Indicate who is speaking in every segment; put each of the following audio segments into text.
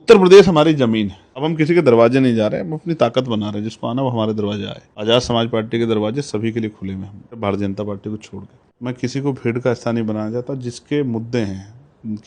Speaker 1: उत्तर प्रदेश हमारी जमीन है। अब हम किसी के दरवाजे नहीं जा रहे हैं, हम अपनी ताकत बना रहे हैं। जिसको आना वो हमारे दरवाजे आए। आजाद समाज पार्टी के दरवाजे सभी के लिए खुले हुए हैं, भारतीय जनता पार्टी को छोड़ के। मैं किसी को भीड़ का हिस्सा नहीं बनाना चाहता। जिसके मुद्दे हैं,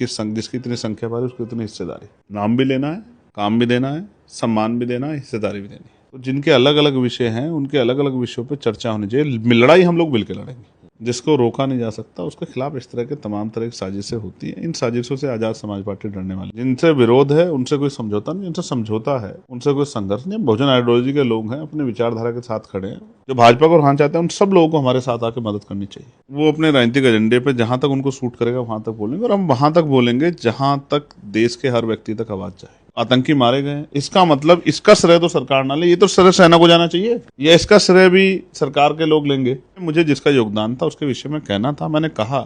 Speaker 1: जिसकी इतनी संख्या पारी, उसकी इतनी हिस्सेदारी। नाम भी लेना है, काम भी देना है, सम्मान भी देना है, हिस्सेदारी भी देनी है। तो जिनके अलग अलग विषय हैं, उनके अलग अलग विषयों पर चर्चा होनी चाहिए। लड़ाई हम लोग मिलकर लड़ेंगे। जिसको रोका नहीं जा सकता, उसके खिलाफ इस तरह के तमाम तरह की साजिशें होती हैं। इन साजिशों से आजाद समाज पार्टी डरने वाली। जिनसे विरोध है उनसे कोई समझौता नहीं, जिनसे समझौता है उनसे कोई संघर्ष नहीं। बहुजन आइडियोलॉजी के लोग हैं, अपने विचारधारा के साथ खड़े हैं। जो भाजपा को उठाना चाहते हैं, उन सब लोगों को हमारे साथ आकर मदद करनी चाहिए। वो अपने राजनीतिक एजेंडे पे जहां तक उनको सूट करेगा वहां तक बोलेंगे, और हम वहां तक बोलेंगे जहां तक देश के हर व्यक्ति तक आवाज जाए। आतंकी मारे गए, इसका मतलब इसका श्रेय तो सरकार ना ले, ये तो श्रेय सेना को जाना चाहिए, या इसका श्रेय भी सरकार के लोग लेंगे। मुझे जिसका योगदान था उसके विषय में कहना था। मैंने कहा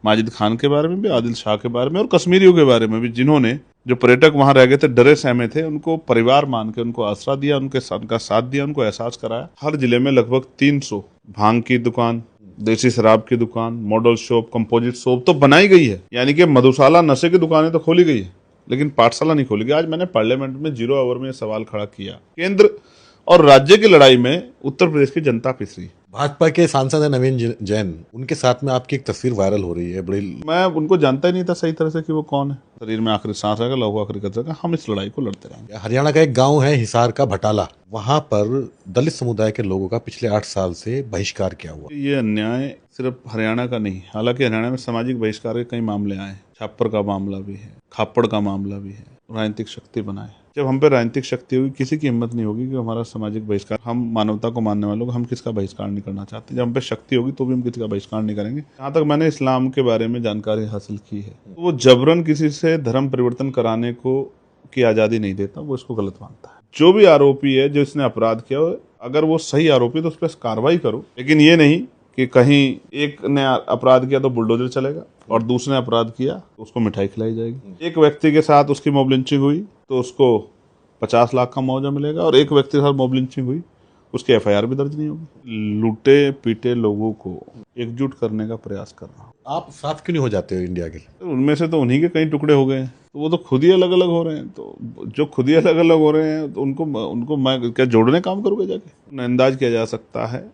Speaker 1: माजिद खान के बारे में भी, आदिल शाह के बारे में और कश्मीरियों के बारे में भी, जिन्होंने, जो पर्यटक वहां रह गए थे, डरे सहमे थे, उनको परिवार मान के उनको आसरा दिया, उनका साथ दिया, उनको एहसास कराया। हर जिले में लगभग 300 भांग की दुकान, देसी शराब की दुकान, मॉडल शॉप, कंपोजिट शॉप तो बनाई गई है। यानी कि मधुशाला, नशे की दुकानें तो खोली गई है, लेकिन पाठशाला नहीं खोली गई। आज मैंने पार्लियामेंट में 0 आवर में सवाल खड़ा किया, केंद्र और राज्य की लड़ाई में उत्तर प्रदेश की जनता पिस रही।
Speaker 2: भाजपा के सांसद है नवीन जैन, उनके साथ में आपकी एक तस्वीर वायरल हो रही है बड़ी।
Speaker 1: मैं उनको जानता ही नहीं था सही तरह से कि वो कौन है। शरीर में आखिरी सांस रहेगा, लहू आखिरी कतरा का। हम इस लड़ाई को लड़ते रहेंगे।
Speaker 2: हरियाणा का एक गांव है हिसार का भटाला, वहां पर दलित समुदाय के लोगों का पिछले 8 साल से बहिष्कार किया हुआ।
Speaker 1: ये अन्याय सिर्फ हरियाणा का नहीं, हालांकि हरियाणा में सामाजिक बहिष्कार के कई मामले आए। छापर का मामला भी है, खापड़ का मामला भी है। राजनीतिक शक्ति बनाए। जब हम पे राजनीतिक शक्ति होगी, किसी की हिम्मत नहीं होगी कि हमारा सामाजिक बहिष्कार, हम मानवता को मानने वाले लोग, हम किसका बहिष्कार नहीं करना चाहते। जब हम पे शक्ति होगी तो भी हम किसी का बहिष्कार नहीं करेंगे। जहाँ तक मैंने इस्लाम के बारे में जानकारी हासिल की है, तो वो जबरन किसी से धर्म परिवर्तन कराने को की आज़ादी नहीं देता, वो इसको गलत मानता है। जो भी आरोपी है, जो इसने अपराध किया, अगर वो सही आरोपी है तो उस पर कार्रवाई करो, लेकिन ये नहीं कि कहीं एक ने अपराध किया तो बुलडोजर चलेगा और दूसरे ने अपराध किया तो उसको मिठाई खिलाई जाएगी। एक व्यक्ति के साथ उसकी मॉब लिंचिंग हुई तो उसको 50 लाख का मुआवजा मिलेगा, और एक व्यक्ति के साथ मॉब लिंचिंग हुई उसकी FIR भी दर्ज नहीं होगी। लूटे पीटे लोगों को एकजुट करने का प्रयास कर रहा हूँ।
Speaker 2: आप साथ क्यों नहीं हो जाते हो इंडिया के लिए?
Speaker 1: तो उनमें से तो उन्हीं के कई टुकड़े हो गए हैं, तो वो तो खुद ही अलग अलग हो रहे हैं। तो जो खुद ही अलग अलग हो रहे हैं तो उनको मैं क्या जोड़ने काम करूँगा जाके? नजरअंदाज किया जा सकता है,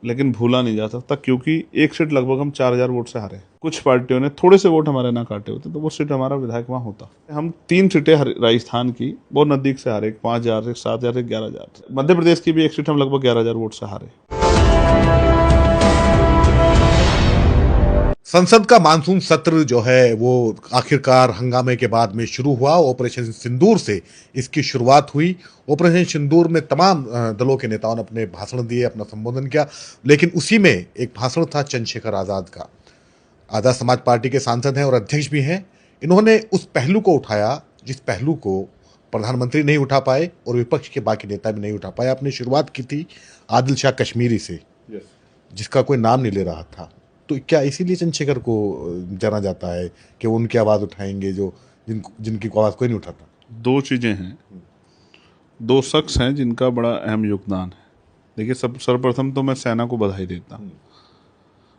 Speaker 1: लेकिन भूला नहीं जा सकता, क्योंकि एक सीट लगभग हम 4000 वोट से हारे। कुछ पार्टियों ने थोड़े से वोट हमारे ना काटे होते तो वो सीट हमारा विधायक वहां होता। हम 3 सीटें राजस्थान की बहुत नजदीक से हारे, 5000, 7000, 11000। मध्य प्रदेश की भी एक सीट हम लगभग 11000 वोट से हारे।
Speaker 2: संसद का मानसून सत्र जो है वो आखिरकार हंगामे के बाद में शुरू हुआ। ऑपरेशन सिंदूर से इसकी शुरुआत हुई। ऑपरेशन सिंदूर में तमाम दलों के नेताओं ने अपने भाषण दिए, अपना संबोधन किया, लेकिन उसी में एक भाषण था चंद्रशेखर आजाद का। आजाद समाज पार्टी के सांसद हैं और अध्यक्ष भी हैं। इन्होंने उस पहलू को उठाया जिस पहलू को प्रधानमंत्री नहीं उठा पाए और विपक्ष के बाकी नेता भी नहीं उठा पाए। आपने शुरुआत की थी आदिल शाह कश्मीरी से, जिसका कोई नाम नहीं ले रहा था। तो क्या इसीलिए चंद्रशेखर को जाना जाता है कि वो उनकी आवाज़ उठाएंगे जिनकी आवाज़ कोई नहीं उठाता?
Speaker 1: 2 चीज़ें हैं, 2 शख्स हैं जिनका बड़ा अहम योगदान है। देखिए, सर्वप्रथम तो मैं सेना को बधाई देता हूँ,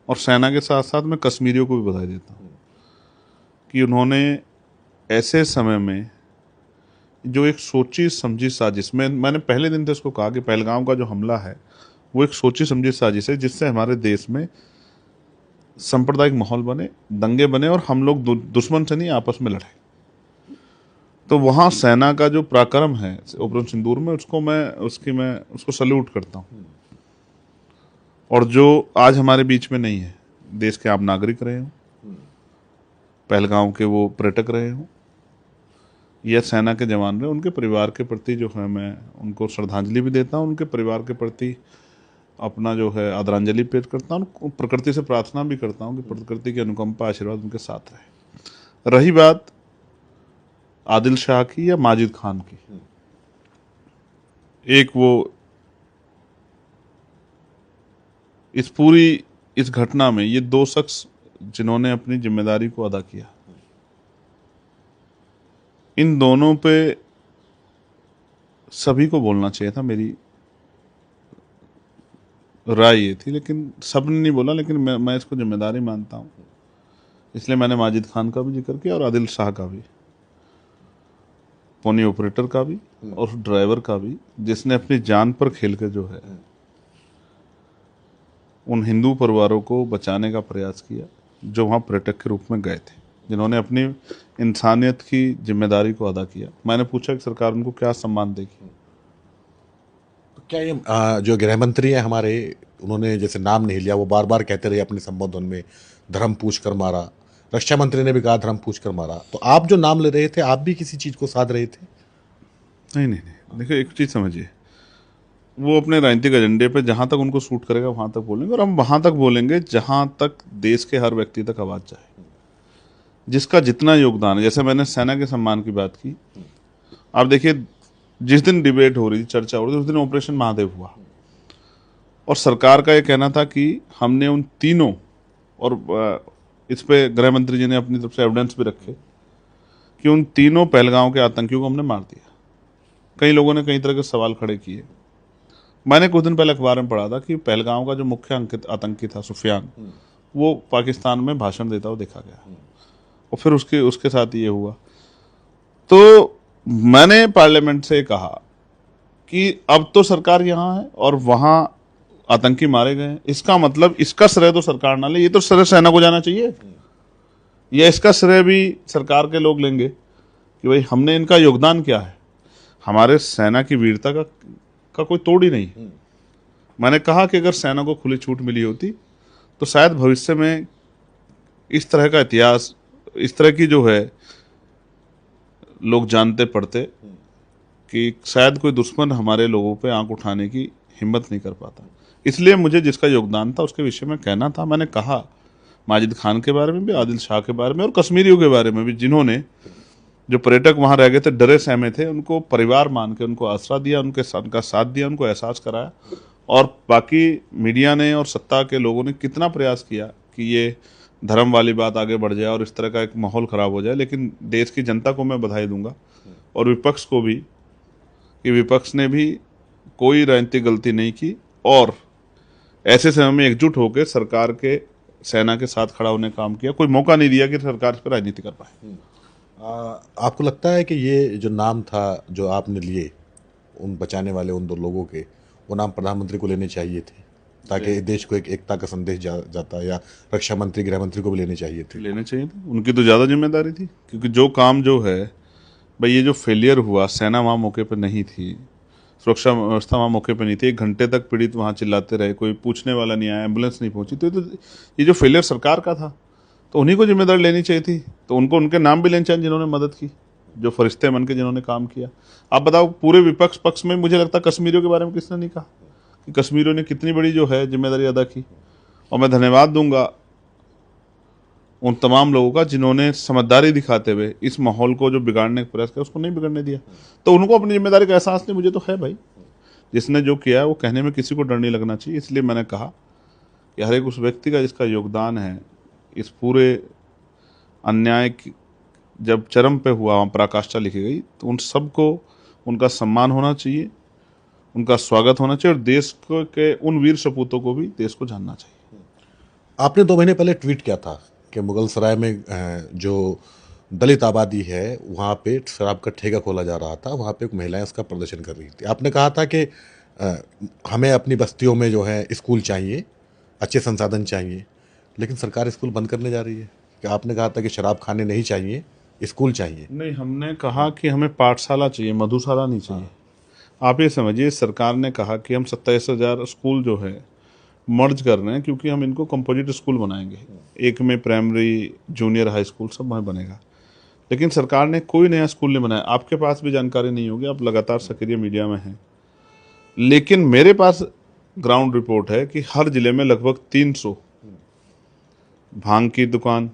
Speaker 1: और सेना के साथ साथ मैं कश्मीरियों को भी बधाई देता हूँ कि उन्होंने ऐसे समय में जो एक सोची समझी साजिश में, मैंने पहले दिन से उसको कहा कि पहलगाम का जो हमला है वो एक सोची समझी साजिश है, जिससे हमारे देश में सांप्रदायिक माहौल बने, दंगे बने, और हम लोग दुश्मन से नहीं आपस में लड़े। तो वहाँ सेना का जो पराक्रम है ऑपरेशन सिंदूर में, मैं उसको सल्यूट करता हूँ। और जो आज हमारे बीच में नहीं है, देश के आम नागरिक रहे हों, पहलगांव के वो पर्यटक रहे हों, या सेना के जवान रहे, उनके परिवार के प्रति जो है मैं उनको श्रद्धांजलि भी देता हूँ। उनके परिवार के प्रति अपना जो है आदरांजलि पेश करता हूँ। प्रकृति से प्रार्थना भी करता हूँ कि प्रकृति की अनुकंपा, आशीर्वाद उनके साथ रहे। रही बात आदिल शाह की या माजिद खान की, एक वो इस घटना में ये 2 शख्स जिन्होंने अपनी जिम्मेदारी को अदा किया, इन दोनों पे सभी को बोलना चाहिए था। मेरी राय ये थी, लेकिन सब ने नहीं बोला, लेकिन मैं इसको जिम्मेदारी मानता हूँ, इसलिए मैंने माजिद खान का भी जिक्र किया और आदिल शाह का भी। पोनी ऑपरेटर का भी और ड्राइवर का भी, जिसने अपनी जान पर खेल के जो है उन हिंदू परिवारों को बचाने का प्रयास किया जो वहाँ पर्यटक के रूप में गए थे, जिन्होंने अपनी इंसानियत की जिम्मेदारी को अदा किया। मैंने पूछा कि सरकार उनको क्या सम्मान देगी।
Speaker 2: तो क्या ये जो गृह मंत्री हैं हमारे, उन्होंने जैसे नाम नहीं लिया, वो बार बार कहते रहे अपने संबोधन में धर्म पूछ कर मारा, रक्षा मंत्री ने भी कहा धर्म पूछ कर मारा, तो आप जो नाम ले रहे थे आप भी किसी चीज को साध रहे थे?
Speaker 1: नहीं नहीं नहीं, देखिए एक चीज़ समझिए, वो अपने राजनीतिक एजेंडे पे जहाँ तक उनको सूट करेगा वहाँ तक बोलेंगे, और हम वहाँ तक बोलेंगे जहाँ तक देश के हर व्यक्ति तक आवाज़ जाए, जिसका जितना योगदान है। जैसे मैंने सेना के सम्मान की बात की, आप देखिए जिस दिन डिबेट हो रही थी, चर्चा हो रही थी, उस दिन ऑपरेशन महादेव हुआ और सरकार का ये कहना था कि हमने उन तीनों, और इस पे गृह मंत्री जी ने अपनी तरफ से एविडेंस भी रखे कि उन तीनों पहलगांव के आतंकियों को हमने मार दिया। कई लोगों ने कई तरह के सवाल खड़े किए। मैंने कुछ दिन पहले अखबार में पढ़ा था कि पहलगांव का जो मुख्य आतंकी था सुफियान, वो पाकिस्तान में भाषण देता हुआ देखा गया और फिर उसके साथ ये हुआ। तो मैंने पार्लियामेंट से कहा कि अब तो सरकार यहाँ है और वहाँ आतंकी मारे गए, इसका मतलब इसका श्रेय तो सरकार ना ले, ये तो श्रेय सेना को जाना चाहिए, या इसका श्रेय भी सरकार के लोग लेंगे कि भाई हमने इनका योगदान क्या है। हमारे सेना की वीरता का कोई तोड़ ही नहीं। मैंने कहा कि अगर सेना को खुली छूट मिली होती तो शायद भविष्य में इस तरह का इतिहास, इस तरह की जो है लोग जानते पढ़ते कि शायद कोई दुश्मन हमारे लोगों पे आंख उठाने की हिम्मत नहीं कर पाता। इसलिए मुझे जिसका योगदान था उसके विषय में कहना था। मैंने कहा माजिद खान के बारे में भी, आदिल शाह के बारे में और कश्मीरियों के बारे में भी, जिन्होंने, जो पर्यटक वहां रह गए थे, डरे सहमे थे, उनको परिवार मान के उनको आसरा दिया, उनका साथ दिया, उनको एहसास कराया। और बाकी मीडिया ने और सत्ता के लोगों ने कितना प्रयास किया कि ये धर्म वाली बात आगे बढ़ जाए और इस तरह का एक माहौल खराब हो जाए, लेकिन देश की जनता को मैं बधाई दूंगा और विपक्ष को भी कि विपक्ष ने भी कोई राजनीतिक गलती नहीं की और ऐसे समय में एकजुट होकर सरकार के, सेना के साथ खड़ा होने का काम किया। कोई मौका नहीं दिया कि सरकार इस पर राजनीति कर पाए।
Speaker 2: आपको लगता है कि ये जो नाम था जो आपने लिए उन बचाने वाले उन दो लोगों के, वो नाम प्रधानमंत्री को लेने चाहिए थे ताकि देश को एक एकता का संदेश जाता, या रक्षा मंत्री, गृह मंत्री को भी लेने चाहिए थे?
Speaker 1: लेने चाहिए थे, उनकी तो ज़्यादा जिम्मेदारी थी, क्योंकि जो काम जो है भाई, ये जो फेलियर हुआ, सेना वहाँ मौके पर नहीं थी, सुरक्षा व्यवस्था वहाँ मौके पर नहीं थी, 1 घंटे तक पीड़ित वहाँ चिल्लाते रहे, कोई पूछने वाला नहीं आया, एम्बुलेंस नहीं पहुंची, तो ये जो फेलियर सरकार का था तो उन्हीं को जिम्मेदारी लेनी चाहिए थी। तो उनको उनके नाम भी लेने चाहिए जिन्होंने मदद की, जो फरिश्ते बन के जिन्होंने काम किया। आप बताओ, पूरे विपक्ष पक्ष में मुझे लगता है कश्मीरियों के बारे में किसने नहीं कहा कि कश्मीरियों ने कितनी बड़ी जो है जिम्मेदारी अदा की। और मैं धन्यवाद दूंगा उन तमाम लोगों का जिन्होंने समझदारी दिखाते हुए इस माहौल को जो बिगाड़ने का प्रयास किया उसको नहीं बिगड़ने दिया। तो उनको अपनी जिम्मेदारी का एहसास नहीं, मुझे तो है भाई, जिसने जो किया है वो कहने में किसी को डर नहीं लगना चाहिए। इसलिए मैंने कहा कि हर एक उस व्यक्ति का जिसका योगदान है इस पूरे अन्याय की जब चरम पे हुआ, वहाँ पराकाष्ठा लिखी गई, तो उन सबको उनका सम्मान होना चाहिए, उनका स्वागत होना चाहिए और देश को के उन वीर सपूतों को भी देश को जानना चाहिए।
Speaker 2: आपने 2 महीने पहले ट्वीट किया था कि मुगल सराय में जो दलित आबादी है वहाँ पे शराब का ठेका खोला जा रहा था, वहाँ पे महिलाएं उसका प्रदर्शन कर रही थी। आपने कहा था कि हमें अपनी बस्तियों में जो है स्कूल चाहिए, अच्छे संसाधन चाहिए, लेकिन सरकार स्कूल बंद करने जा रही है। कि आपने कहा था कि शराब खाने नहीं चाहिए, स्कूल चाहिए।
Speaker 1: नहीं, हमने कहा कि हमें पाठशाला चाहिए, मधुशाला नहीं चाहिए। आप ये समझिए, सरकार ने कहा कि हम 27,000 स्कूल जो है मर्ज कर रहे हैं, क्योंकि हम इनको कंपोजिट स्कूल बनाएंगे, एक में प्राइमरी, जूनियर, हाई स्कूल सब वहाँ बनेगा। लेकिन सरकार ने कोई नया स्कूल नहीं बनाया। आपके पास भी जानकारी नहीं होगी, आप लगातार सक्रिय मीडिया में हैं, लेकिन मेरे पास ग्राउंड रिपोर्ट है कि हर जिले में लगभग 300 भांग की दुकान,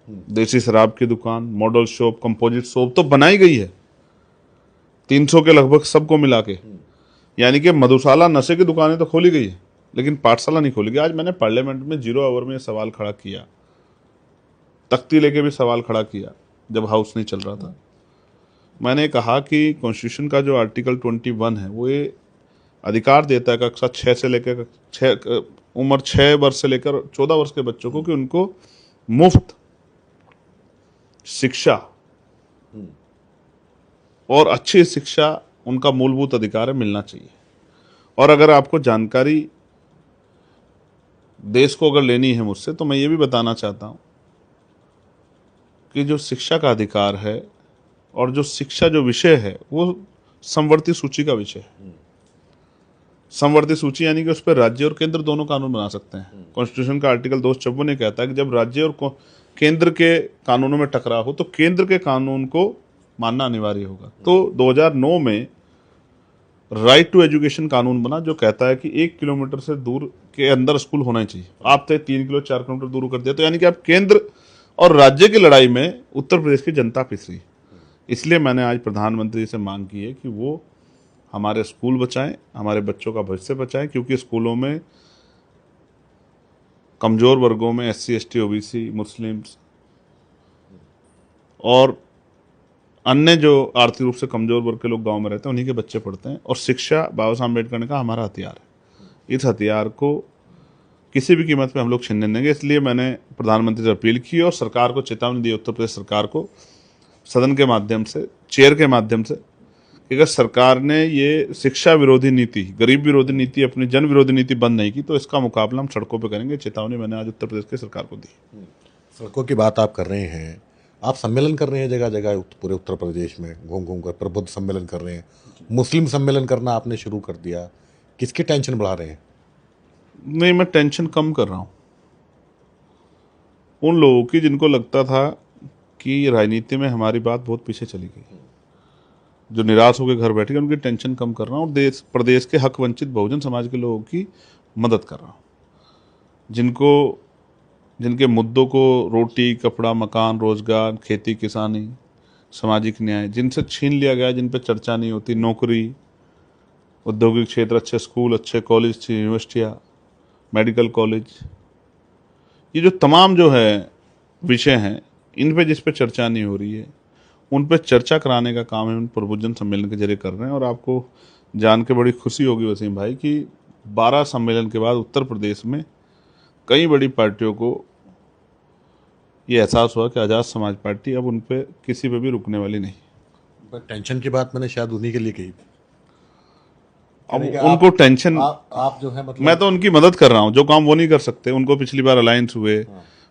Speaker 1: देसी शराब की दुकान, मॉडल शॉप, कंपोजिट शॉप तो बनाई गई है, 300 के लगभग सबको मिला के। यानी कि मधुशाला, नशे की दुकानें तो खोली गई है, लेकिन पाठशाला नहीं खोली गई। आज मैंने पार्लियामेंट में 0 आवर में सवाल खड़ा किया, तख्ती लेके भी सवाल खड़ा किया जब हाउस नहीं चल रहा था। मैंने कहा कि कॉन्स्टिट्यूशन का जो आर्टिकल 21 है वो ये अधिकार देता है कक्षा 6 से लेकर उम्र 6 वर्ष से लेकर 14 वर्ष के बच्चों को, कि उनको मुफ्त शिक्षा और अच्छी शिक्षा उनका मूलभूत अधिकार है, मिलना चाहिए। और अगर आपको जानकारी देश को अगर लेनी है मुझसे, तो मैं ये भी बताना चाहता हूँ कि जो शिक्षा का अधिकार है और जो शिक्षा जो विषय है वो समवर्ती सूची का विषय है। समवर्ती सूची यानी कि उस पर राज्य और केंद्र दोनों कानून बना सकते हैं। कॉन्स्टिट्यूशन का आर्टिकल 254 ने कहता है कि जब राज्य और केंद्र के कानूनों में टकराव हो तो केंद्र के कानून को मानना अनिवार्य होगा। तो 2009 में राइट टू एजुकेशन कानून बना, जो कहता है कि 1 किलोमीटर से दूर के अंदर स्कूल होना ही चाहिए। आप तो 3 किलो 4 किलोमीटर दूर कर दिया, तो यानी कि आप केंद्र और राज्य की लड़ाई में उत्तर प्रदेश की जनता पिस रही। इसलिए मैंने आज प्रधानमंत्री से मांग की है कि वो हमारे स्कूल बचाएं, हमारे बच्चों का भविष्य बचाएं, क्योंकि स्कूलों में कमजोर वर्गों में SC ST OBC मुस्लिम्स और अन्य जो आर्थिक रूप से कमजोर वर्ग के लोग गांव में रहते हैं, उन्हीं के बच्चे पढ़ते हैं। और शिक्षा बाबा साहब अम्बेडकर ने कहा हमारा हथियार है, इस हथियार को किसी भी कीमत पे हम लोग छीनने नहीं देंगे। इसलिए मैंने प्रधानमंत्री से अपील की और सरकार को चेतावनी दी, उत्तर प्रदेश सरकार को, सदन के माध्यम से, चेयर के माध्यम से, कि अगर सरकार ने ये शिक्षा विरोधी नीति, गरीब विरोधी नीति, अपनी जन विरोधी नीति बंद नहीं की तो इसका मुकाबला हम सड़कों पर करेंगे। चेतावनी मैंने आज उत्तर प्रदेश की सरकार को दी।
Speaker 2: सड़कों की बात आप कर रहे हैं, आप सम्मेलन कर रहे हैं जगह जगह पूरे उत्तर प्रदेश में घूम घूम कर, प्रबुद्ध सम्मेलन कर रहे हैं, मुस्लिम सम्मेलन करना आपने शुरू कर दिया, किसकी टेंशन बढ़ा रहे हैं?
Speaker 1: नहीं, मैं टेंशन कम कर रहा हूँ उन लोगों की जिनको लगता था कि राजनीति में हमारी बात बहुत पीछे चली गई, जो निराश होकर घर बैठे, उनकी टेंशन कम कर रहा हूँ और देश प्रदेश के हक वंचित बहुजन समाज के लोगों की मदद कर रहा हूँ, जिनके मुद्दों को, रोटी कपड़ा मकान रोजगार खेती किसानी सामाजिक न्याय, जिनसे छीन लिया गया, जिन पर चर्चा नहीं होती, नौकरी, औद्योगिक क्षेत्र, अच्छे स्कूल, अच्छे कॉलेज, यूनिवर्सिटियाँ, मेडिकल कॉलेज, ये जो तमाम जो है विषय हैं, इन पे जिस पे चर्चा नहीं हो रही है, उन पे चर्चा कराने का काम है, उन प्रबुद्धजन सम्मेलन के जरिए कर रहे हैं। और आपको जान के बड़ी खुशी होगी वसीम भाई कि 12 सम्मेलन के बाद उत्तर प्रदेश में कई बड़ी पार्टियों को ये एहसास हुआ कि आज़ाद समाज पार्टी अब उन पे किसी पे भी रुकने वाली नहीं।
Speaker 2: पर टेंशन की बात मैंने शायद उन्हीं के लिए कही।
Speaker 1: अब
Speaker 2: यानी कि
Speaker 1: उनको टेंशन,
Speaker 2: आप जो है मतलब
Speaker 1: मैं तो उनकी मदद कर रहा हूँ, जो काम वो नहीं कर सकते। उनको पिछली बार अलायंस हुए,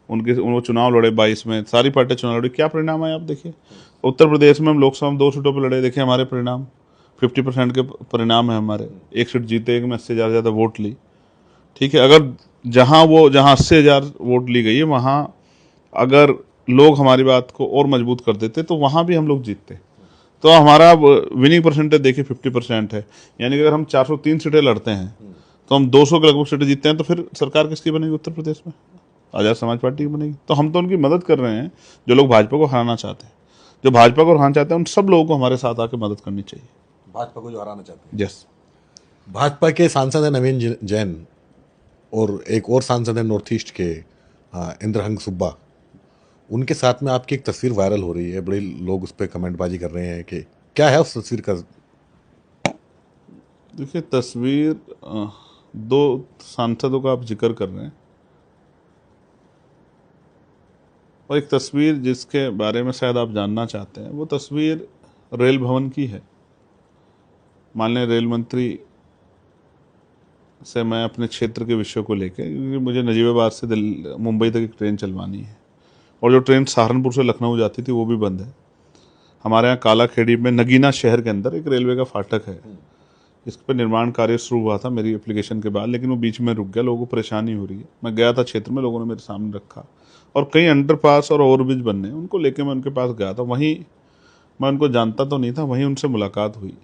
Speaker 1: वो चुनाव लड़े 22 में, सारी पार्टियां चुनाव लड़ी, क्या परिणाम आए आप देखिए। उत्तर प्रदेश में हम लोकसभा में 2 सीटों पर लड़े, देखिए हमारे परिणाम 50% के परिणाम है हमारे। 1 सीट जीते, 1 में 80,000 ज़्यादा वोट ली। ठीक है, अगर जहाँ 80,000 वोट ली गई है, वहाँ अगर लोग हमारी बात को और मजबूत कर देते तो वहाँ भी हम लोग जीतते। तो हमारा विनिंग परसेंटेज देखिए 50% है, यानी कि अगर हम 403 सीटें लड़ते हैं तो हम 200 के लगभग सीटें जीतते हैं, तो फिर सरकार किसकी बनेगी उत्तर प्रदेश में? आज़ाद समाज पार्टी की बनेगी। तो हम तो उनकी मदद कर रहे हैं, जो लोग भाजपा को हराना चाहते हैं। जो भाजपा को हराना चाहते हैं उन सब लोगों को हमारे साथ आकर मदद करनी चाहिए।
Speaker 2: भाजपा को जो हराना चाहते हैं।
Speaker 1: यस।
Speaker 2: भाजपा के सांसद हैं नवीन जैन और एक और सांसद है नॉर्थ ईस्ट के इंद्रहंग सुब्बा, उनके साथ में आपकी एक तस्वीर वायरल हो रही है, बड़े लोग उस पर कमेंटबाजी कर रहे हैं कि क्या है उस तस्वीर का?
Speaker 1: देखिए, तस्वीर 2 सांसदों का आप जिक्र कर रहे हैं, और एक तस्वीर जिसके बारे में शायद आप जानना चाहते हैं, वो तस्वीर रेल भवन की है। माननीय रेल मंत्री से मैं अपने क्षेत्र के विषयों को लेकर, क्योंकि मुझे नजीबाबाद से मुंबई तक एक ट्रेन चलवानी है, और जो ट्रेन सहारनपुर से लखनऊ जाती थी वो भी बंद है। हमारे यहाँ कालाखेड़ी में नगीना शहर के अंदर एक रेलवे का फाटक है, इस पर निर्माण कार्य शुरू हुआ था मेरी एप्लीकेशन के बाद, लेकिन वो बीच में रुक गया, लोगों को परेशानी हो रही है। मैं गया था क्षेत्र में, लोगों ने मेरे सामने रखा, और कई अंडरपास और ओवरब्रिज बनने, उनको लेके मैं उनके पास गया था। वहीं मैं उनको जानता तो नहीं था, वहीं उनसे मुलाकात हुई,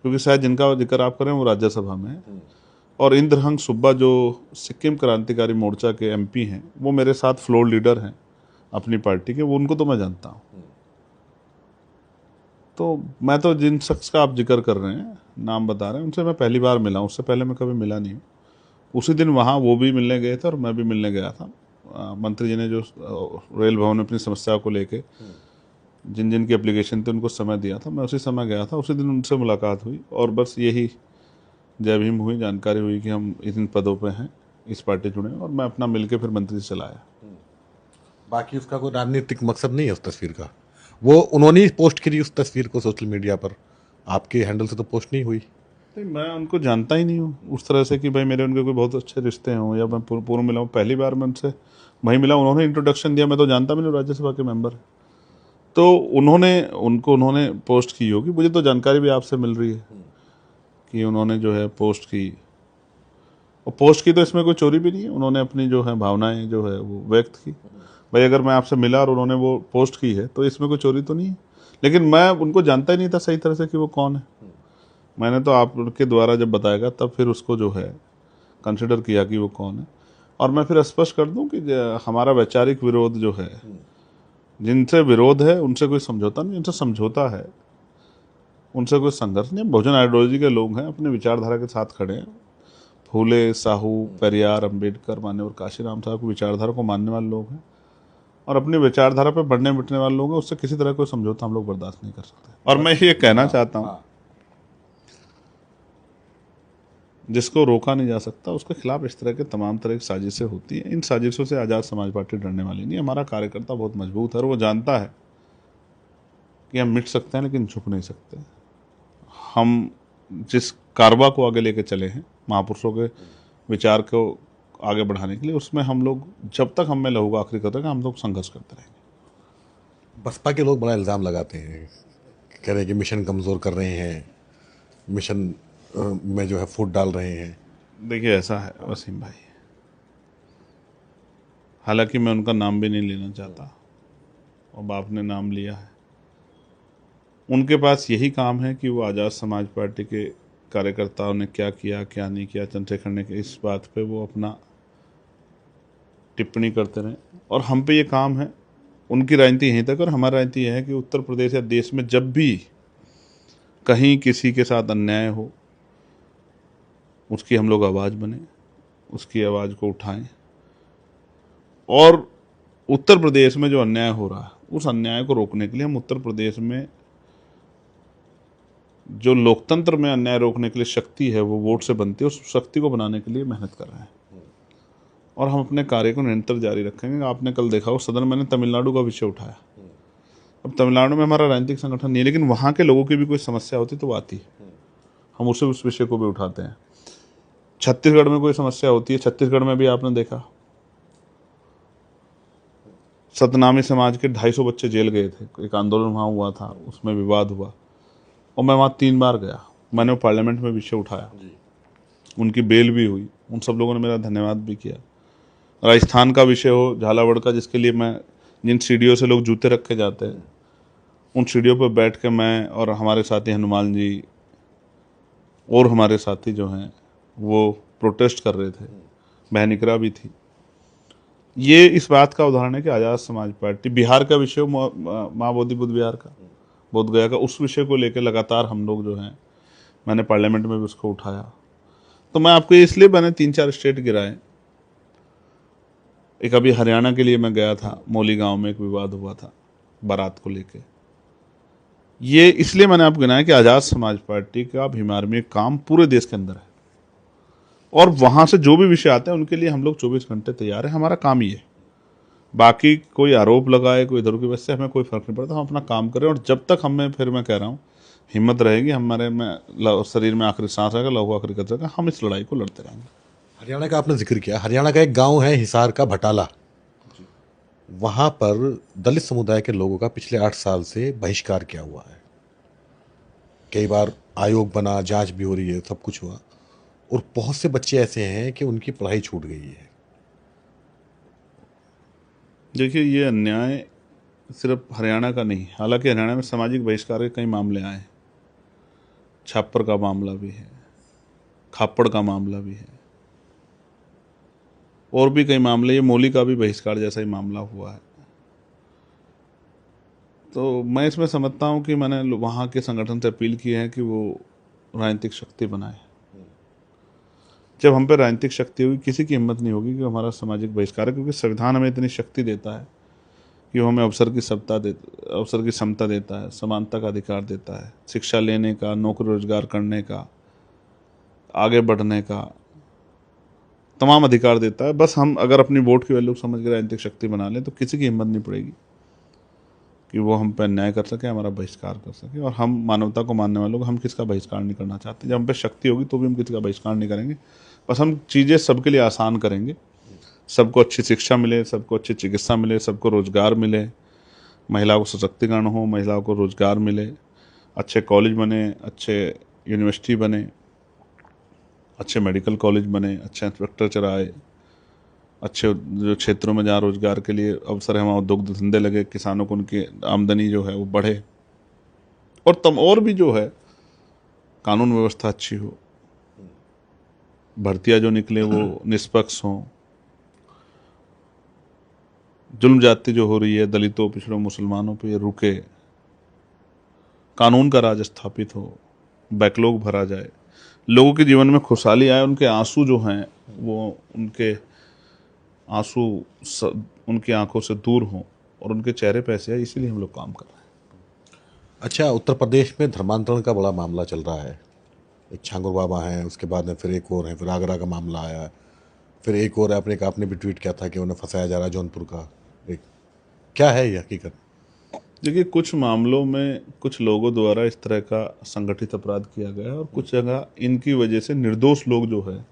Speaker 1: क्योंकि शायद जिनका जिक्र आप करें वो राज्यसभा में है। और इंद्रहंग सुब्बा जो सिक्किम क्रांतिकारी मोर्चा के MP हैं, वो मेरे साथ फ्लोर लीडर हैं अपनी पार्टी के, वो उनको तो मैं जानता हूँ। तो मैं तो जिन शख्स का आप जिक्र कर रहे हैं, नाम बता रहे हैं, उनसे मैं पहली बार मिला हूँ, उससे पहले मैं कभी मिला नहीं हूँ। उसी दिन वहाँ वो भी मिलने गए थे और मैं भी मिलने गया था। मंत्री जी ने जो रेल भवन में अपनी समस्या को लेके जिन जिन की एप्लीकेशन थी उनको समय दिया था, मैं उसी समय गया था, उसी दिन उनसे मुलाकात हुई, और बस यही जय भीम हुई, जानकारी हुई कि हम इन पदों पे हैं, इस पार्टी चुने, और मैं अपना मिलके फिर मंत्री से चलाया।
Speaker 2: बाकी उसका कोई राजनीतिक मकसद नहीं है उस तस्वीर का। वो उन्होंने ही पोस्ट करी उस तस्वीर को सोशल मीडिया पर, आपके हैंडल से तो पोस्ट नहीं हुई।
Speaker 1: नहीं, मैं उनको जानता ही नहीं हूँ उस तरह से कि भाई मेरे उनके कोई बहुत अच्छे रिश्ते हों या मैं पूर्व मिला हूँ। पहली बार मैं उनसे वहीं मिला, उन्होंने इंट्रोडक्शन दिया, मैं तो जानता भी नहीं, राज्यसभा के मेंबर है। तो उन्होंने पोस्ट की होगी, मुझे तो जानकारी भी आपसे मिल रही है कि उन्होंने जो है पोस्ट की। और पोस्ट की तो इसमें कोई चोरी भी नहीं है, उन्होंने अपनी जो है भावनाएं जो है वो व्यक्त की। भाई अगर मैं आपसे मिला और उन्होंने वो पोस्ट की है तो इसमें कोई चोरी तो नहीं है। लेकिन मैं उनको जानता ही नहीं था सही तरह से कि वो कौन है। मैंने तो आपके द्वारा जब बताएगा तब फिर उसको जो है कंसिडर किया कि वो कौन है। और मैं फिर स्पष्ट कर दूं कि हमारा वैचारिक विरोध जो है, जिनसे विरोध है उनसे कोई समझौता नहीं, उनसे समझौता है, उनसे कोई संघर्ष नहीं। बहुजन आइडियोलॉजी के लोग हैं, अपने विचारधारा के साथ खड़े हैं। फूले, साहू, पेरियार, अंबेडकर, मान्यवर काशीराम साहब की विचारधारा को मानने वाले लोग हैं और अपनी विचारधारा पर बढ़ने मिटने वाले लोग हैं। उससे किसी तरह कोई समझौता हम लोग बर्दाश्त नहीं कर सकते। और मैं ये कहना चाहता हूँ, जिसको रोका नहीं जा सकता उसके खिलाफ इस तरह के तमाम तरह की साजिशें होती हैं। इन साजिशों से आज़ाद समाज पार्टी डरने वाली नहीं। हमारा कार्यकर्ता बहुत मजबूत है और वो जानता है कि हम मिट सकते हैं लेकिन झुक नहीं सकते। हम जिस कारवा को आगे लेके चले हैं, महापुरुषों के विचार को आगे बढ़ाने के लिए, उसमें हम लोग जब तक हम में लहूगा आखिरी कदर हम लोग संघर्ष करते रहेंगे।
Speaker 2: बसपा के लोग बड़ा इल्ज़ाम लगाते हैं, कह रहे हैं कि मिशन कमज़ोर कर रहे हैं, मिशन में जो है फूट डाल रहे हैं।
Speaker 1: देखिए ऐसा है वसीम भाई, हालांकि मैं उनका नाम भी नहीं लेना चाहता, अब आपने नाम लिया है। उनके पास यही काम है कि वो आज़ाद समाज पार्टी के कार्यकर्ताओं ने क्या किया क्या नहीं किया, चंद्रशेखर ने, इस बात पे वो अपना टिप्पणी करते रहें। और हम पे ये काम है, उनकी राजनीति यहीं तक और हमारी राजनीति यह है कि उत्तर प्रदेश या देश में जब भी कहीं किसी के साथ अन्याय हो, उसकी हम लोग आवाज़ बने, उसकी आवाज़ को उठाएं। और उत्तर प्रदेश में जो अन्याय हो रहा है उस अन्याय को रोकने के लिए हम उत्तर प्रदेश में जो लोकतंत्र में अन्याय रोकने के लिए शक्ति है वो वोट से बनती है, उस शक्ति को बनाने के लिए मेहनत कर रहे हैं और हम अपने कार्य को निरंतर जारी रखेंगे। आपने कल देखा हो सदन मैंने तमिलनाडु का विषय उठाया। अब तमिलनाडु में हमारा राजनीतिक संगठन नहीं है, लेकिन वहाँ के लोगों की भी कोई समस्या होती तो वो आती है, हम उस विषय को भी उठाते हैं। छत्तीसगढ़ में कोई समस्या होती है, छत्तीसगढ़ में भी आपने देखा सतनामी समाज के 250 बच्चे जेल गए थे, एक आंदोलन वहाँ हुआ था, उसमें विवाद हुआ और मैं वहाँ 3 बार गया। मैंने पार्लियामेंट में विषय उठाया, उनकी बेल भी हुई, उन सब लोगों ने मेरा धन्यवाद भी किया। राजस्थान का विषय हो, झालावाड़ का, जिसके लिए मैं, जिन सीढ़ियों से लोग जूते रख के जाते हैं उन सीढ़ियों पर बैठ के मैं और हमारे साथी हनुमान जी और हमारे साथी जो हैं वो प्रोटेस्ट कर रहे थे, बहन भी थी। ये इस बात का उदाहरण है कि आज़ाद समाज पार्टी, बिहार का विषय माँ बोधि बुद्ध विहार का, बोध गया का, उस विषय को लेकर लगातार हम लोग जो हैं, मैंने पार्लियामेंट में भी उसको उठाया। तो मैं आपको इसलिए मैंने 3-4 स्टेट गिराए। एक अभी हरियाणा के लिए मैं गया था, मौली गांव में एक विवाद हुआ था बारात को लेके। ये इसलिए मैंने आपको गिनाया कि आज़ाद समाज पार्टी का भीमार में काम पूरे देश के अंदर है और वहाँ से जो भी विषय आते हैं उनके लिए हम लोग 24 घंटे तैयार हैं। हमारा काम ही है, बाकी कोई आरोप लगाए कोई इधर की वजह से हमें कोई फर्क नहीं पड़ता। हम अपना काम करें और जब तक हमें, फिर मैं कह रहा हूँ, हिम्मत रहेगी, हमारे में शरीर में आखिरी सांस रहेगा, लहू आखिरी कतरा रहेगा, हम इस लड़ाई को लड़ते रहेंगे।
Speaker 2: हरियाणा का आपने जिक्र किया, हरियाणा का एक गांव है हिसार का भटाला, वहां पर दलित समुदाय के लोगों का पिछले 8 साल से बहिष्कार किया हुआ है। कई बार आयोग बना, जांच भी हो रही है, सब कुछ हुआ और बहुत से बच्चे ऐसे हैं कि उनकी पढ़ाई छूट गई है।
Speaker 1: देखिए ये अन्याय सिर्फ हरियाणा का नहीं, हालांकि हरियाणा में सामाजिक बहिष्कार के कई मामले आए, छापर का मामला भी है, खापड़ का मामला भी है और भी कई मामले, ये मौली का भी बहिष्कार जैसा ही मामला हुआ है। तो मैं इसमें समझता हूँ कि मैंने वहाँ के संगठन से अपील की है कि वो राजनीतिक शक्ति बनाए। जब हम पे राजनीतिक शक्ति होगी, किसी की हिम्मत नहीं होगी कि हमारा सामाजिक बहिष्कार है, क्योंकि संविधान हमें इतनी शक्ति देता है कि वो हमें अवसर की समता देता है, समानता का अधिकार देता है, शिक्षा लेने का, नौकरी रोजगार करने का, आगे बढ़ने का तमाम अधिकार देता है। बस हम अगर अपनी वोट की वैल्यू समझ के राजनीतिक शक्ति बना लें तो किसी की हिम्मत नहीं पड़ेगी कि वो हम पे अन्याय कर सके, हमारा बहिष्कार कर सके। और हम मानवता को मानने वाले लोग, हम किसका बहिष्कार नहीं करना चाहते। जब हम पे शक्ति होगी तो भी हम किसी का बहिष्कार नहीं करेंगे। बस हम चीज़ें सबके लिए आसान करेंगे, सबको अच्छी शिक्षा मिले, सबको अच्छी चिकित्सा मिले, सबको रोजगार मिले, महिलाओं को सशक्तिकरण हो, महिलाओं को रोजगार मिले, अच्छे कॉलेज बने, अच्छे यूनिवर्सिटी बने, अच्छे मेडिकल कॉलेज बने, अच्छे इंफ्रास्ट्रक्चर आए, अच्छे जो क्षेत्रों में जहाँ रोजगार के लिए अवसर है वहाँ उद्योग धंधे लगे, किसानों को उनकी आमदनी जो है वो बढ़े, और भी जो है कानून व्यवस्था अच्छी हो, भर्तियां जो निकले वो निष्पक्ष हों, जुल्म जाति जो हो रही है दलितों, पिछड़ों, मुसलमानों पे, ये रुके, कानून का राज स्थापित हो, बैकलॉग भरा जाए, लोगों के जीवन में खुशहाली आए, उनके आंसू जो हैं वो उनके आंसू उनकी आंखों से दूर हों और उनके चेहरे पे ऐसे आए, इसीलिए हम लोग काम कर रहे हैं।
Speaker 2: अच्छा, उत्तर प्रदेश में धर्मांतरण का बड़ा मामला चल रहा है। एक छांगुर बाबा हैं, उसके बाद में फिर एक और है, फिर आगरा का मामला आया, फिर एक और आपने भी ट्वीट किया था कि उन्हें फंसाया जा रहा है जौनपुर का। एक क्या है ये हकीकत?
Speaker 1: देखिए, कुछ मामलों में कुछ लोगों द्वारा इस तरह का संगठित अपराध किया गया है और कुछ जगह इनकी वजह से निर्दोष लोग जो है,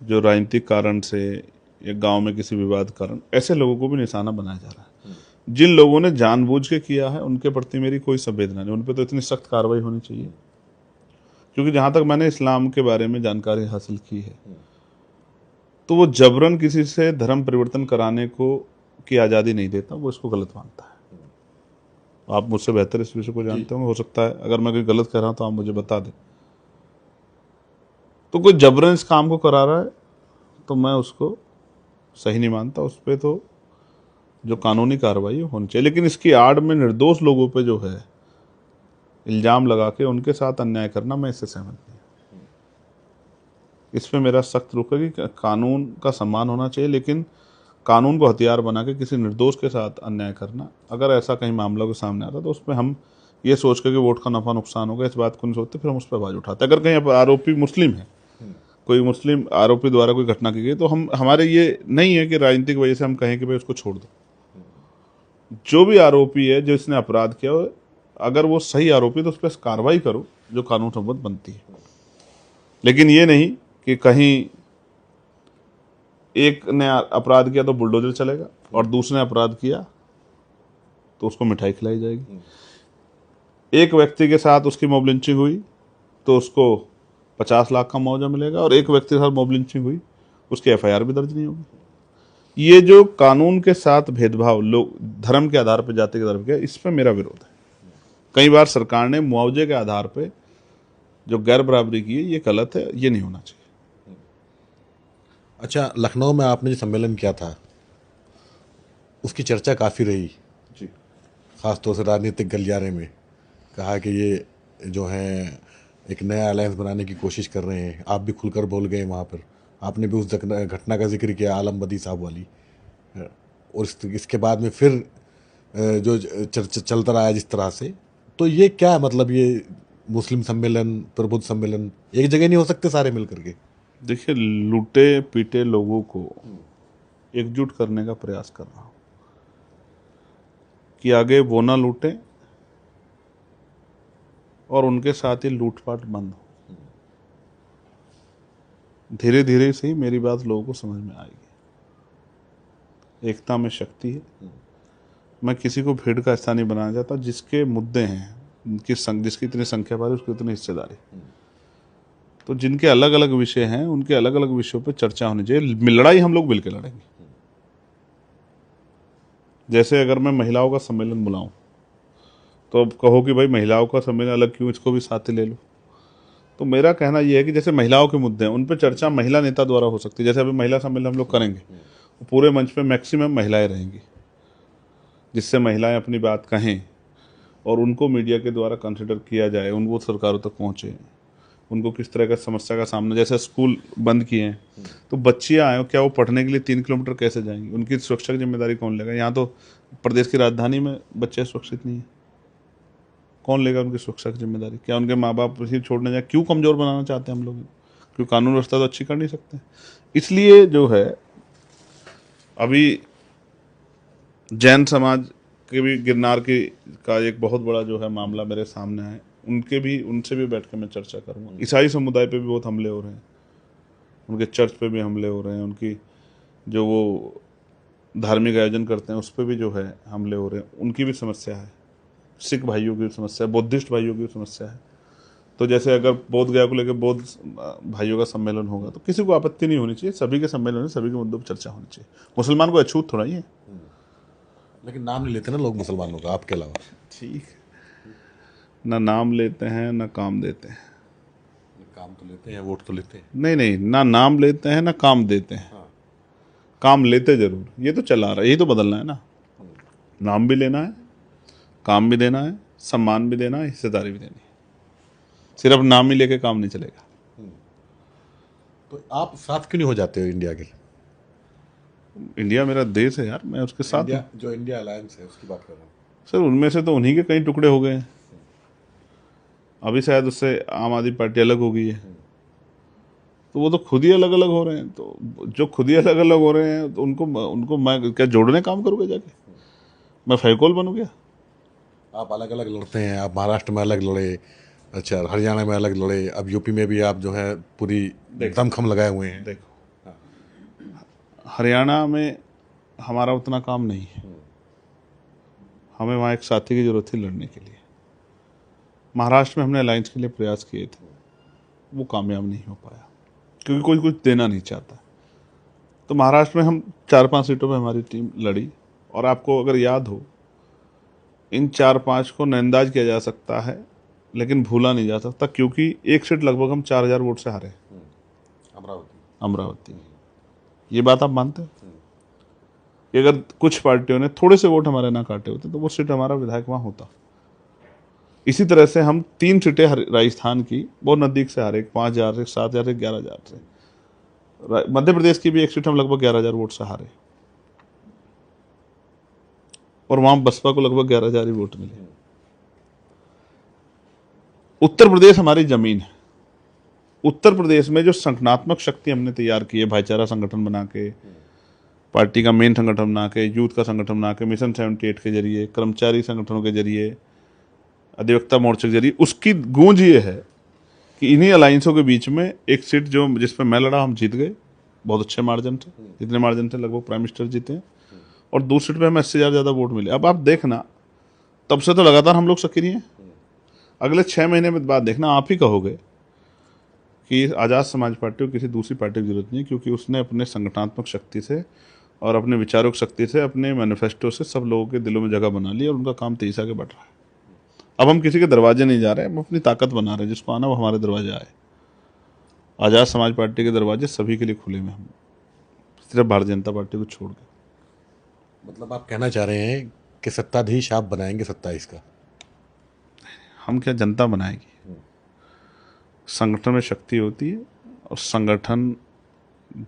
Speaker 1: जो राजनीतिक कारण से या गांव में किसी विवाद कारण, ऐसे लोगों को भी निशाना बनाया जा रहा है। जिन लोगों ने जानबूझ के किया है उनके प्रति मेरी कोई संवेदना नहीं, उन पर तो इतनी सख्त कार्रवाई होनी चाहिए। क्योंकि जहां तक मैंने इस्लाम के बारे में जानकारी हासिल की है तो वो जबरन किसी से धर्म परिवर्तन कराने को की आज़ादी नहीं देता, वो इसको गलत मानता है। आप मुझसे बेहतर इस विषय को जानते होंगे, हो सकता है अगर मैं कोई गलत कह रहा हूं तो आप मुझे बता दें। तो कोई जबरन इस काम को करा रहा है तो मैं उसको सही नहीं मानता, उस पर तो जो कानूनी कार्रवाई होनी चाहिए। लेकिन इसकी आड़ में निर्दोष लोगों पे जो है इल्जाम लगा के उनके साथ अन्याय करना, मैं इससे सहमत नहीं। इस पे मेरा सख्त रुख है कि कानून का सम्मान होना चाहिए, लेकिन कानून को हथियार बना के किसी निर्दोष के साथ अन्याय करना, अगर ऐसा कहीं मामला के सामने आता तो उसमें हम ये सोच कर कि वोट का नफा नुकसान होगा, इस बात को नहीं सोचते, फिर हम उस पर आवाज उठाते। अगर कहीं आरोपी मुस्लिम है, कोई मुस्लिम आरोपी द्वारा कोई घटना की गई, तो हमारे ये नहीं है कि राजनीतिक वजह से हम कहें कि भाई उसको छोड़ दो। जो भी आरोपी है, जो इसने अपराध किया, अगर वो सही आरोपी तो उस पर कार्रवाई करो जो कानून सम्मत बनती है। लेकिन ये नहीं कि कहीं एक ने अपराध किया तो बुलडोजर चलेगा और दूसरे ने अपराध किया तो उसको मिठाई खिलाई जाएगी। एक व्यक्ति के साथ उसकी मॉब लिंचिंग हुई तो उसको 50 लाख का मुआवजा मिलेगा, और एक व्यक्ति के साथ मॉब लिंचिंग हुई उसकी FIR भी दर्ज नहीं होगी। ये जो कानून के साथ भेदभाव लोग धर्म के आधार पर, जाति के आधार पर, इस पर मेरा विरोध है। कई बार सरकार ने मुआवजे के आधार पर जो गैर बराबरी की है, ये गलत है, ये नहीं होना चाहिए।
Speaker 2: अच्छा, लखनऊ में आपने जो सम्मेलन किया था उसकी चर्चा काफ़ी रही
Speaker 1: जी।
Speaker 2: ख़ासतौर से राजनीतिक गलियारे में कहा कि ये जो है एक नया अलायंस बनाने की कोशिश कर रहे हैं। आप भी खुलकर बोल गए वहाँ पर, आपने भी उस घटना का जिक्र किया, आलम बदी साहब वाली। और इसके बाद में फिर जो चर्चा चलता रहा है जिस तरह से, तो ये क्या मतलब, ये मुस्लिम सम्मेलन, प्रबुद्ध सम्मेलन एक जगह नहीं हो सकते सारे मिल करके?
Speaker 1: देखिए, लूटे पीटे लोगों को एकजुट करने का प्रयास कर रहा हूं कि आगे वो ना लूटें और उनके साथ ही लूटपाट बंद हो। धीरे धीरे से ही मेरी बात लोगों को समझ में आएगी। एकता में शक्ति है। मैं किसी को भीड़ का हिस्सा नहीं बनाना चाहता। जिसके मुद्दे हैं, जिसकी इतनी संख्या पर उसकी उतनी हिस्सेदारी। तो जिनके अलग अलग विषय हैं उनके अलग अलग विषयों पर चर्चा होनी चाहिए। लड़ाई हम लोग मिलकर लड़ेंगे। जैसे अगर मैं महिलाओं का सम्मेलन बुलाऊं तो अब कहो कि भाई महिलाओं का सम्मेलन अलग क्यों, इसको भी साथ ही ले लो। तो मेरा कहना यह है कि जैसे महिलाओं के मुद्दे हैं उन पर चर्चा महिला नेता द्वारा हो सकती है। जैसे अभी महिला सम्मेलन हम लोग करेंगे, पूरे मंच पे मैक्सिमम महिलाएं रहेंगी, जिससे महिलाएं अपनी बात कहें और उनको मीडिया के द्वारा कंसिडर किया जाए, उनको सरकारों तक पहुँचे, उनको किस तरह का समस्या का सामना। जैसे स्कूल बंद किए हैं तो बच्चियाँ आए, क्या वो पढ़ने के लिए 3 किलोमीटर कैसे जाएंगी? उनकी सुरक्षा की जिम्मेदारी कौन लेगा? यहाँ तो प्रदेश की राजधानी में बच्चे सुरक्षित नहीं है, कौन लेगा उनकी सुरक्षा की जिम्मेदारी? क्या उनके माँ बाप ही छोड़ने जाए? क्यों कमज़ोर बनाना चाहते हैं हम लोग? क्यों कानून व्यवस्था तो अच्छी कर नहीं सकते? इसलिए जो है अभी जैन समाज के भी गिरनार की का एक बहुत बड़ा जो है मामला मेरे सामने है, उनसे भी बैठ के मैं चर्चा करूँगा। ईसाई समुदाय पे भी बहुत हमले हो रहे हैं, उनके चर्च पे भी हमले हो रहे हैं, उनकी जो वो धार्मिक आयोजन करते हैं उस पर भी जो है हमले हो रहे हैं, उनकी भी समस्या है। सिख भाइयों की भी समस्या है, बुद्धिस्ट भाइयों की भी समस्या है। तो जैसे अगर बोध गया को लेकर बौद्ध भाइयों का सम्मेलन होगा तो किसी को आपत्ति नहीं होनी चाहिए, सभी के सम्मेलन में सभी के मुद्दों पर चर्चा होनी चाहिए। मुसलमान को अछूत थोड़ा ही है।
Speaker 2: लेकिन नाम नहीं लेते ना लोग मुसलमानों का, आपके अलावा।
Speaker 1: ठीक है, ना नाम लेते हैं ना काम देते हैं।
Speaker 2: काम तो लेते हैं, वोट तो लेते हैं।
Speaker 1: नहीं नहीं, ना नाम लेते हैं ना काम देते हैं।
Speaker 2: हाँ।
Speaker 1: काम लेते जरूर, ये तो चला रहा है, यही तो बदलना है ना। नाम भी लेना है, काम भी देना है, सम्मान भी देना है, हिस्सेदारी भी देनी है। सिर्फ नाम ही लेके काम नहीं चलेगा।
Speaker 2: तो आप साथ क्यों नहीं हो जाते हो इंडिया के?
Speaker 1: इंडिया मेरा देश है यार, मैं उसके साथ हूं।
Speaker 2: इंडिया, जो इंडिया अलायंस है उसकी बात कर रहा हूँ।
Speaker 1: सर उनमें से तो उन्हीं के कई टुकड़े हो गए हैं, अभी शायद उससे आम आदमी पार्टी अलग हो गई है, तो वो तो खुद ही अलग अलग हो रहे हैं। तो जो खुद ही अलग अलग हो रहे हैं तो उनको मैं क्या जोड़ने काम करूँगा जाके? मैं फेविकोल बनूँ क्या?
Speaker 2: आप अलग अलग लड़ते हैं, आप महाराष्ट्र में अलग लड़े, अच्छा हरियाणा में अलग लड़े, अब यूपी में भी आप जो है पूरी दमखम लगाए हुए हैं।
Speaker 1: देखो, हरियाणा में हमारा उतना काम नहीं है, हमें वहाँ एक साथी की जरूरत थी लड़ने के लिए। महाराष्ट्र में हमने अलायंस के लिए प्रयास किए थे, वो कामयाब नहीं हो पाया क्योंकि कोई कुछ देना नहीं चाहता। तो महाराष्ट्र में हम 4-5 सीटों पे हमारी टीम लड़ी, और आपको अगर याद हो, इन 4-5 को नजरअंदाज किया जा सकता है लेकिन भूला नहीं जा सकता, क्योंकि एक सीट लगभग हम 4000 वोट से हारे। अमरावती। ये बात आप मानते हैं कि अगर कुछ पार्टियों ने थोड़े से वोट हमारे ना काटे होते तो वो सीट हमारा विधायक वहाँ होता। इसी तरह से हम 3 सीटें राजस्थान की बहुत नज़दीक से हारे, 5000 से, 7000 से, 11000 से। मध्य प्रदेश की भी एक सीट हम लगभग 11000 वोट से हारे, और वहां बसपा को लगभग 11000 ही वोट मिले। उत्तर प्रदेश हमारी जमीन है। उत्तर प्रदेश में जो संगठनात्मक शक्ति हमने तैयार की है, भाईचारा संगठन बना के, पार्टी का मेन संगठन बना के, यूथ का संगठन बना के, मिशन 78 के जरिए, कर्मचारी संगठनों के जरिए, अधिवक्ता मोर्चे के जरिए, उसकी गूंज ये है कि इन्हीं अलायंसों के बीच में एक सीट जो जिसपे मैं लड़ा हम जीत गए बहुत अच्छे मार्जिन से। जितने मार्जिन थे लगभग प्राइम मिनिस्टर जीते हैं, और दूसरी सीट पे हमें 80,000 ज़्यादा वोट मिले। अब आप देखना, तब से तो लगातार हम लोग सक्रिय हैं। अगले 6 महीने में बाद देखना, आप ही कहोगे कि आज़ाद समाज पार्टी को किसी दूसरी पार्टी की जरूरत नहीं है, क्योंकि उसने अपने संगठनात्मक शक्ति से और अपने विचारों की शक्ति से, अपने मैनिफेस्टो से सब लोगों के दिलों में जगह बना ली, और उनका काम तेजी से आगे बढ़ रहा है। अब हम किसी के दरवाजे नहीं जा रहे, हम अपनी ताकत बना रहे हैं। जिसको आना वो हमारे दरवाजे आए। आज़ाद समाज पार्टी के दरवाजे सभी के लिए खुले में, हम सिर्फ भारतीय जनता पार्टी को छोड़ के।
Speaker 2: मतलब आप कहना चाह रहे हैं कि सत्ताधीश आप बनाएंगे 27 का?
Speaker 1: हम क्या, जनता बनाएगी। संगठन में शक्ति होती है, और संगठन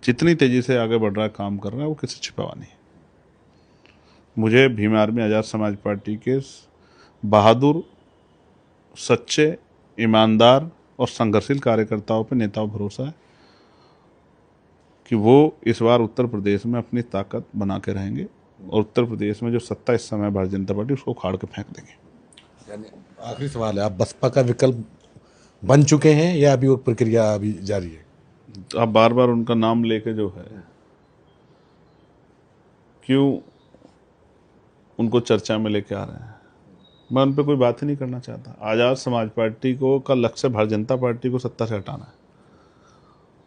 Speaker 1: जितनी तेजी से आगे बढ़ रहा है, काम कर रहा है, वो किसी छिपावा नहीं है। मुझे भीम आर्मी आज़ाद समाज पार्टी के बहादुर, सच्चे, ईमानदार और संघर्षशील कार्यकर्ताओं पे, नेताओं पर भरोसा है कि वो इस बार उत्तर प्रदेश में अपनी ताकत बना के रहेंगे, और उत्तर प्रदेश में जो सत्ता इस समय भारतीय जनता पार्टी, उसको उखाड़ के फेंक देंगे।
Speaker 2: यानी आखिरी सवाल है, आप बसपा का विकल्प बन चुके हैं या अभी वो प्रक्रिया अभी जारी है?
Speaker 1: तो आप बार बार उनका नाम लेके जो है, क्यों उनको चर्चा में लेके आ रहे हैं? मैं उन पर कोई बात ही नहीं करना चाहता। आज़ाद समाज पार्टी को का लक्ष्य भारतीय जनता पार्टी को सत्ता से हटाना है,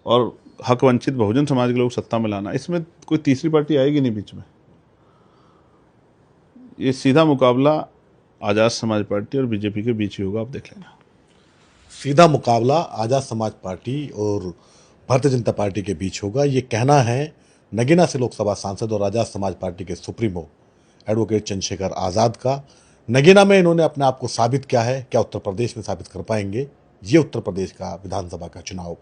Speaker 1: और हक वंचित बहुजन समाज के लोग सत्ता में लाना। इसमें कोई तीसरी पार्टी आएगी नहीं बीच में। ये सीधा मुकाबला आज़ाद समाज पार्टी और बीजेपी के बीच ही होगा, आप देख लेना।
Speaker 2: सीधा मुकाबला आज़ाद समाज पार्टी और भारतीय जनता पार्टी के बीच होगा, ये कहना है नगीना से लोकसभा सांसद और आज़ाद समाज पार्टी के सुप्रीमो एडवोकेट चंद्रशेखर आज़ाद का। नगीना में इन्होंने अपने आप को साबित किया है, क्या उत्तर प्रदेश में साबित कर पाएंगे? ये उत्तर प्रदेश का विधानसभा का चुनाव